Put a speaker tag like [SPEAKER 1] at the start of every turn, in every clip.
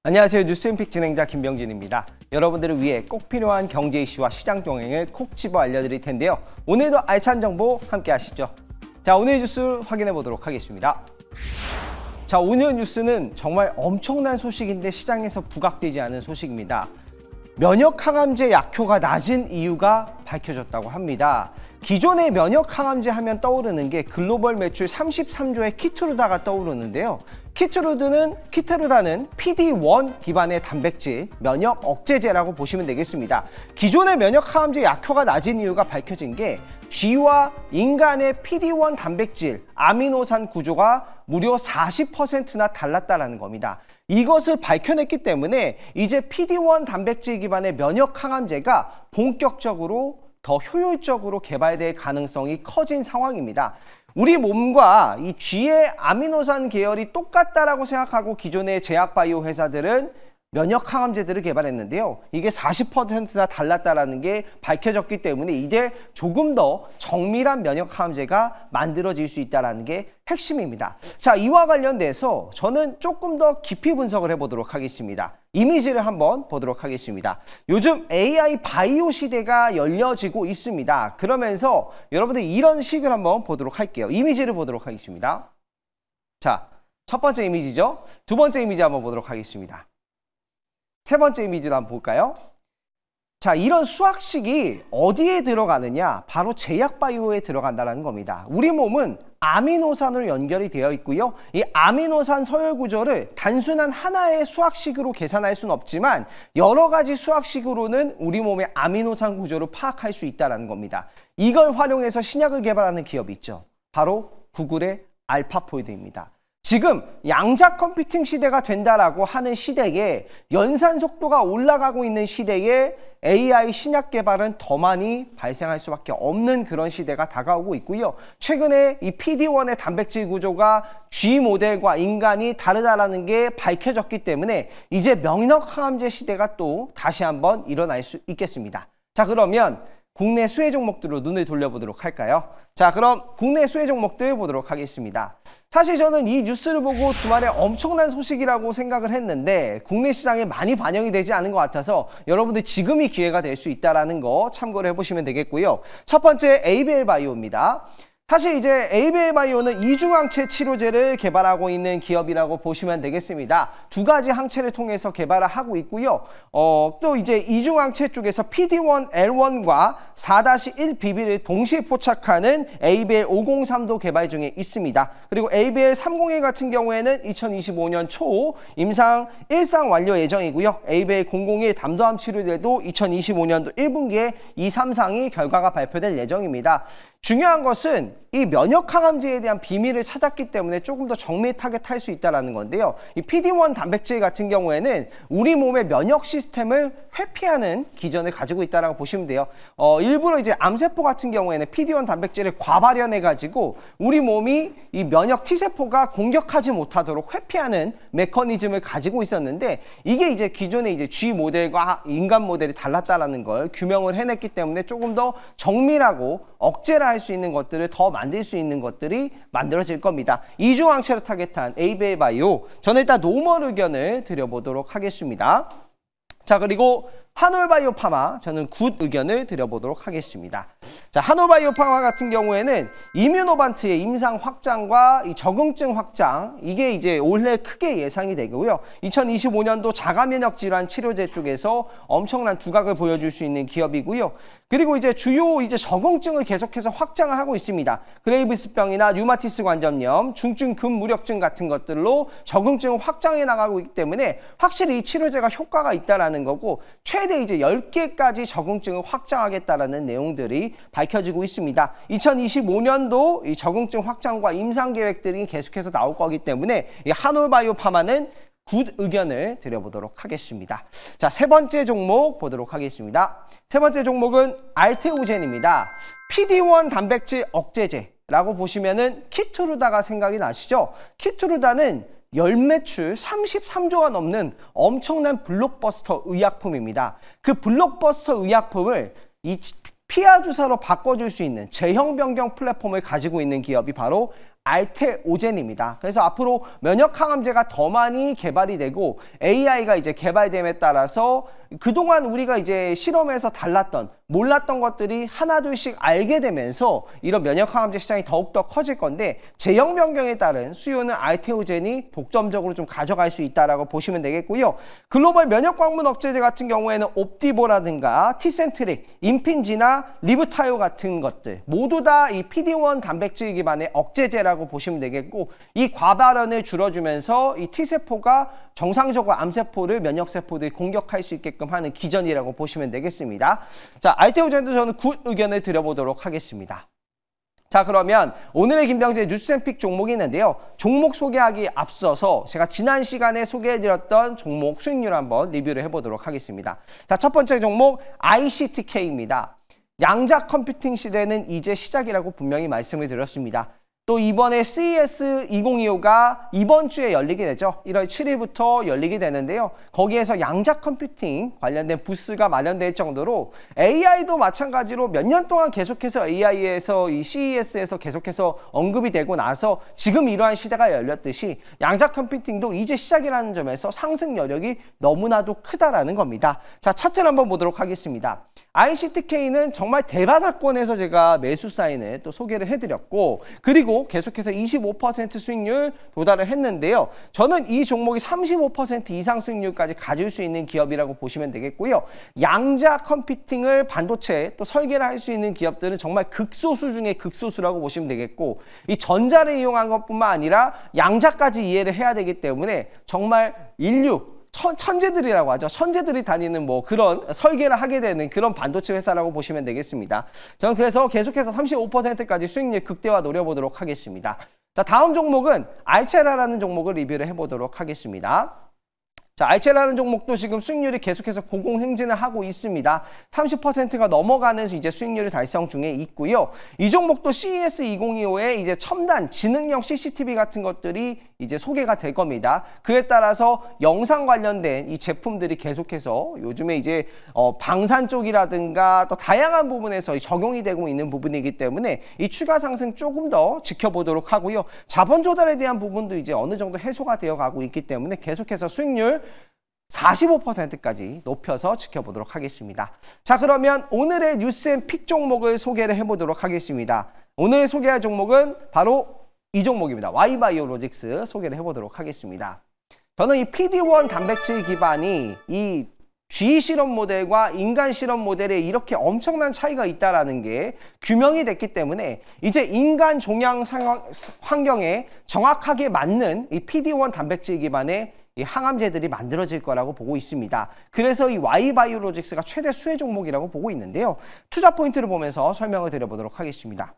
[SPEAKER 1] 안녕하세요. 뉴스앤픽 진행자 김병진입니다. 여러분들을 위해 꼭 필요한 경제 이슈와 시장 동향을 콕 집어 알려드릴 텐데요. 오늘도 알찬 정보 함께 하시죠. 자, 오늘 뉴스 확인해 보도록 하겠습니다. 자, 오늘 뉴스는 정말 엄청난 소식인데 시장에서 부각되지 않은 소식입니다. 면역 항암제 약효가 낮은 이유가 밝혀졌다고 합니다. 기존의 면역 항암제 하면 떠오르는 게 글로벌 매출 33조의 키트루다가 떠오르는데요. 키트루다는 PD-1 기반의 단백질 면역 억제제라고 보시면 되겠습니다. 기존의 면역 항암제 약효가 낮은 이유가 밝혀진 게 쥐와 인간의 PD-1 단백질 아미노산 구조가 무려 40%나 달랐다는 겁니다. 이것을 밝혀냈기 때문에 이제 PD-1 단백질 기반의 면역 항암제가 본격적으로 더 효율적으로 개발될 가능성이 커진 상황입니다. 우리 몸과 이 쥐의 아미노산 계열이 똑같다라고 생각하고 기존의 제약바이오 회사들은 면역 항암제들을 개발했는데요. 이게 40%나 달랐다라는 게 밝혀졌기 때문에 이제 조금 더 정밀한 면역 항암제가 만들어질 수 있다는 게 핵심입니다. 자, 이와 관련돼서 저는 조금 더 깊이 분석을 해보도록 하겠습니다. 이미지를 한번 보도록 하겠습니다. 요즘 AI 바이오 시대가 열려지고 있습니다. 그러면서 여러분들 이런 식을 한번 보도록 할게요. 이미지를 보도록 하겠습니다. 자, 첫 번째 이미지죠. 두 번째 이미지 한번 보도록 하겠습니다. 세 번째 이미지도 한번 볼까요? 자, 이런 수학식이 어디에 들어가느냐? 바로 제약바이오에 들어간다는 겁니다. 우리 몸은 아미노산으로 연결이 되어 있고요. 이 아미노산 서열 구조를 단순한 하나의 수학식으로 계산할 수는 없지만 여러 가지 수학식으로는 우리 몸의 아미노산 구조를 파악할 수 있다는 겁니다. 이걸 활용해서 신약을 개발하는 기업이 있죠. 바로 구글의 알파포이드입니다. 지금 양자 컴퓨팅 시대가 된다라고 하는 시대에 연산 속도가 올라가고 있는 시대에 AI 신약 개발은 더 많이 발생할 수밖에 없는 그런 시대가 다가오고 있고요. 최근에 이 PD-1의 단백질 구조가 G 모델과 인간이 다르다라는 게 밝혀졌기 때문에 이제 면역 항암제 시대가 또 다시 한번 일어날 수 있겠습니다. 자, 그러면 국내 수혜 종목들로 눈을 돌려보도록 할까요? 자, 그럼 국내 수혜 종목들 보도록 하겠습니다. 사실 저는 이 뉴스를 보고 주말에 엄청난 소식이라고 생각을 했는데 국내 시장에 많이 반영이 되지 않은 것 같아서 여러분들 지금이 기회가 될 수 있다는 거 참고를 해보시면 되겠고요. 첫 번째 ABL 바이오입니다. 사실 이제 ABL 바이오는 이중항체 치료제를 개발하고 있는 기업이라고 보시면 되겠습니다. 두 가지 항체를 통해서 개발을 하고 있고요. 또 이제 이중항체 쪽에서 PD-1L1과 4-1BB를 동시에 포착하는 ABL503도 개발 중에 있습니다. 그리고 ABL301 같은 경우에는 2025년 초 임상 1상 완료 예정이고요. ABL001 담도암 치료제도 2025년도 1분기에 2, 3상이 결과가 발표될 예정입니다. 중요한 것은 이 면역 항암제에 대한 비밀을 찾았기 때문에 조금 더 정밀 타겟할 수 있다는 건데요. 이 PD-1 단백질 같은 경우에는 우리 몸의 면역 시스템을 회피하는 기전을 가지고 있다고 보시면 돼요. 일부러 이제 암세포 같은 경우에는 PD-1 단백질을 과발현해가지고 우리 몸이 이 면역 T세포가 공격하지 못하도록 회피하는 메커니즘을 가지고 있었는데 이게 이제 기존의 이제 G 모델과 인간 모델이 달랐다는 걸 규명을 해냈기 때문에 조금 더 정밀하고 억제를 할 수 있는 것들을 더 만들 수 있는 것들이 만들어질 겁니다. 이중항체를 타겟한 ABL 바이오, 저는 일단 노멀 의견을 드려보도록 하겠습니다. 자, 그리고 한올바이오 파마, 저는 굿 의견을 드려보도록 하겠습니다. 자, 한올바이오 파마 같은 경우에는 이뮤노반트의 임상 확장과 이 적응증 확장, 이게 이제 올해 크게 예상이 되고요. 2025년도 자가면역 질환 치료제 쪽에서 엄청난 두각을 보여줄 수 있는 기업이고요. 그리고 이제 주요 이제 적응증을 계속해서 확장을 하고 있습니다. 그레이브스병이나 류마티스 관절염, 중증 근무력증 같은 것들로 적응증을 확장해 나가고 있기 때문에 확실히 이 치료제가 효과가 있다라는 거고 최대 이제 10개까지 적응증을 확장하겠다라는 내용들이 밝혀지고 있습니다. 2025년도 이 적응증 확장과 임상 계획들이 계속해서 나올 거기 때문에 이 한올바이오 파마는 굿 의견을 드려보도록 하겠습니다. 자, 세 번째 종목 보도록 하겠습니다. 세 번째 종목은 알테오젠입니다. PD-1 단백질 억제제라고 보시면은 키트루다가 생각이 나시죠? 키트루다는 연매출 33조가 넘는 엄청난 블록버스터 의약품입니다. 그 블록버스터 의약품을 이 피하 주사로 바꿔줄 수 있는 제형 변경 플랫폼을 가지고 있는 기업이 바로 알테오젠입니다. 그래서 앞으로 면역 항암제가 더 많이 개발이 되고 AI가 이제 개발됨에 따라서 그동안 우리가 이제 실험에서 달랐던 몰랐던 것들이 하나둘씩 알게 되면서 이런 면역 항암제 시장이 더욱더 커질 건데 제형 변경에 따른 수요는 알테오젠이 독점적으로 좀 가져갈 수 있다라고 보시면 되겠고요. 글로벌 면역 광문 억제제 같은 경우에는 옵디보라든가 티센트릭, 임핀지나 리브타요 같은 것들 모두 다 이 PD-1 단백질 기반의 억제제라고 보시면 되겠고 이 과발현을 줄여주면서 이 T세포가 정상적으로 암세포를 면역세포들이 공격할 수 있게끔 하는 기전이라고 보시면 되겠습니다. 자, 알테오젠도 저는 굿 의견을 드려보도록 하겠습니다. 자, 그러면 오늘의 김병재 뉴스앤픽 종목이 있는데요. 종목 소개하기 앞서서 제가 지난 시간에 소개해드렸던 종목 수익률 한번 리뷰를 해보도록 하겠습니다. 자, 첫 번째 종목 ICTK입니다. 양자 컴퓨팅 시대는 이제 시작이라고 분명히 말씀을 드렸습니다. 또 이번에 CES 2025가 이번 주에 열리게 되죠. 1월 7일부터 열리게 되는데요. 거기에서 양자 컴퓨팅 관련된 부스가 마련될 정도로 AI도 마찬가지로 몇 년 동안 계속해서 AI에서 이 CES에서 계속해서 언급이 되고 나서 지금 이러한 시대가 열렸듯이 양자 컴퓨팅도 이제 시작이라는 점에서 상승 여력이 너무나도 크다라는 겁니다. 자, 차트를 한번 보도록 하겠습니다. ICTK는 정말 대바닥권에서 제가 매수 사인을 또 소개를 해드렸고 그리고 계속해서 25% 수익률 도달을 했는데요. 저는 이 종목이 35% 이상 수익률까지 가질 수 있는 기업이라고 보시면 되겠고요. 양자 컴퓨팅을 반도체 또 설계를 할 수 있는 기업들은 정말 극소수 중에 극소수라고 보시면 되겠고 이 전자를 이용한 것뿐만 아니라 양자까지 이해를 해야 되기 때문에 정말 인류 천재들이라고 하죠. 천재들이 다니는 뭐 그런 설계를 하게 되는 그런 반도체 회사라고 보시면 되겠습니다. 저는 그래서 계속해서 35%까지 수익률 극대화 노려보도록 하겠습니다. 자, 다음 종목은 알체라라는 종목을 리뷰를 해보도록 하겠습니다. 자, 알체라는 종목도 지금 수익률이 계속해서 고공행진을 하고 있습니다. 30%가 넘어가는 이제 수익률을 달성 중에 있고요. 이 종목도 CES 2025에 이제 첨단 지능형 CCTV 같은 것들이 이제 소개가 될 겁니다. 그에 따라서 영상 관련된 이 제품들이 계속해서 요즘에 이제 방산 쪽이라든가 또 다양한 부분에서 적용이 되고 있는 부분이기 때문에 이 추가 상승 조금 더 지켜보도록 하고요. 자본 조달에 대한 부분도 이제 어느 정도 해소가 되어 가고 있기 때문에 계속해서 수익률 45%까지 높여서 지켜보도록 하겠습니다. 자, 그러면 오늘의 뉴스앤픽 종목을 소개를 해보도록 하겠습니다. 오늘 소개할 종목은 바로 이 종목입니다. Y바이오로직스 소개를 해보도록 하겠습니다. 저는 이 PD-1 단백질 기반이 이 쥐 실험 모델과 인간 실험 모델에 이렇게 엄청난 차이가 있다는 게 규명이 됐기 때문에 이제 인간 종양 환경에 정확하게 맞는 이 PD-1 단백질 기반의 이 항암제들이 만들어질 거라고 보고 있습니다. 그래서 이 Y바이오로직스가 최대 수혜 종목이라고 보고 있는데요. 투자 포인트를 보면서 설명을 드려보도록 하겠습니다.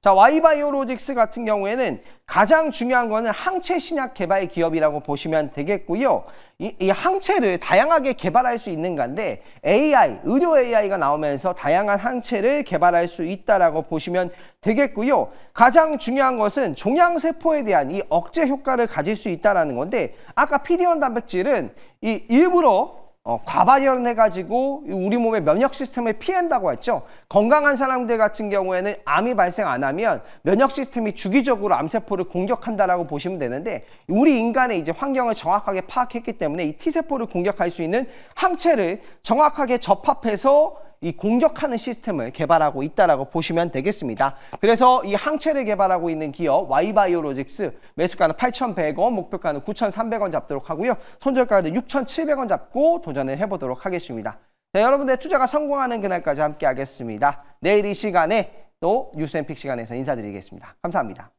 [SPEAKER 1] 자, Y바이오로직스 같은 경우에는 가장 중요한 거는 항체 신약 개발 기업이라고 보시면 되겠고요. 이 항체를 다양하게 개발할 수 있는 건데 AI, 의료 AI가 나오면서 다양한 항체를 개발할 수 있다라고 보시면 되겠고요. 가장 중요한 것은 종양세포에 대한 이 억제 효과를 가질 수 있다는 건데 아까 PD-1 단백질은 이 일부러 과발현해가지고 우리 몸의 면역 시스템을 피한다고 했죠. 건강한 사람들 같은 경우에는 암이 발생 안 하면 면역 시스템이 주기적으로 암세포를 공격한다라고 보시면 되는데 우리 인간의 이제 환경을 정확하게 파악했기 때문에 이 T세포를 공격할 수 있는 항체를 정확하게 접합해서 이 공격하는 시스템을 개발하고 있다라고 보시면 되겠습니다. 그래서 이 항체를 개발하고 있는 기업 Y바이오로직스 매수가는 8,100원, 목표가는 9,300원 잡도록 하고요. 손절가는 6,700원 잡고 도전을 해보도록 하겠습니다. 네, 여러분들 투자가 성공하는 그날까지 함께 하겠습니다. 내일 이 시간에 또 뉴스앤픽 시간에서 인사드리겠습니다. 감사합니다.